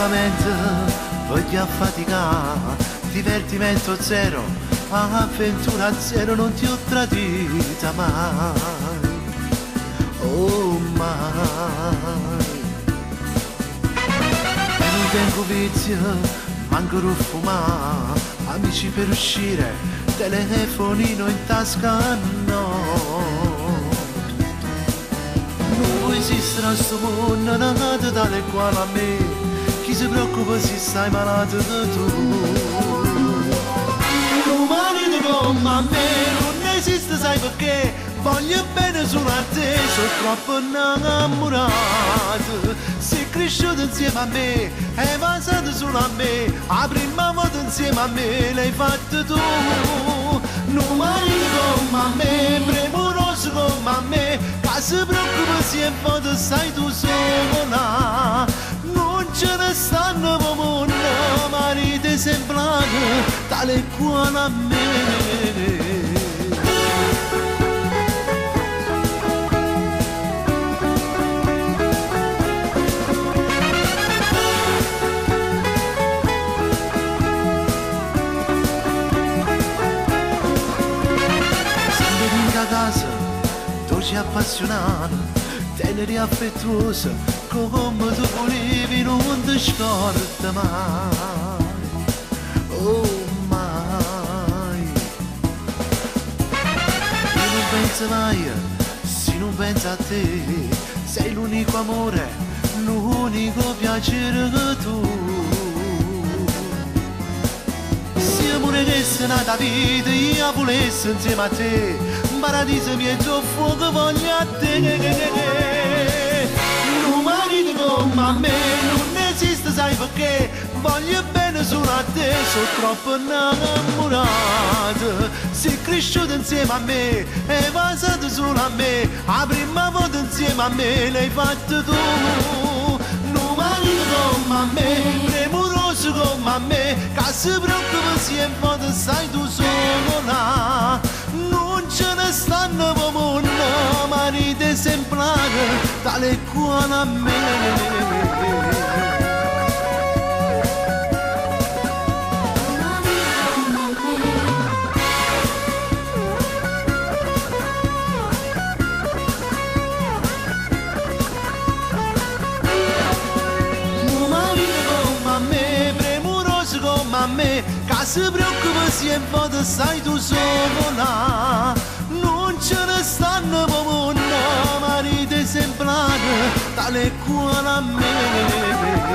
ultimamente voglio affaticare, divertimento zero, avventura zero, non ti ho tradita mai, oh mai. E non tengo vizio, manco per fumare, amici per uscire, telefonino in tasca no. Non esiste a sto mondo nata tale quale a me, chi si preoccupa se stai malato tu. Un marito come a me non esiste, sai perché? Voglio bene solo a te, sono troppo innamorato. Sei cresciuto insieme a me, hai passato solo a me, la prima volta insieme a me l'hai fatto tu. Non marito come a me, premuroso come a me, che si preoccupa se è foto sai tu sola. Non ce ne stanno come un marito esemplare, tale quale a me. Casa, dolce appassionato, teneri affettuosa, come tu volevi non ti scorda mai, oh mai. Io non penso mai, se non penso a te, sei l'unico amore, l'unico piacere che tu. Se pure che sei nata vita, io volessi insieme a te, paradiso miei fuoco voglio a te. Un marito come a me non esiste, sai perché? Voglio bene solo a te, sono troppo innamorato. Sei cresciuto insieme a me, hai passato solo a me, la prima volta insieme a me l'hai fatto tu. Un marito come a me, premuroso come a me, che si preoccupa se in foto sai tu sola. Non ce ne stanno come un marito esemplare, tale quale a me. A me, che si preoccupa se in foto sai tu sola. Non ce ne stanno come un marito esemplare, tale quale a me.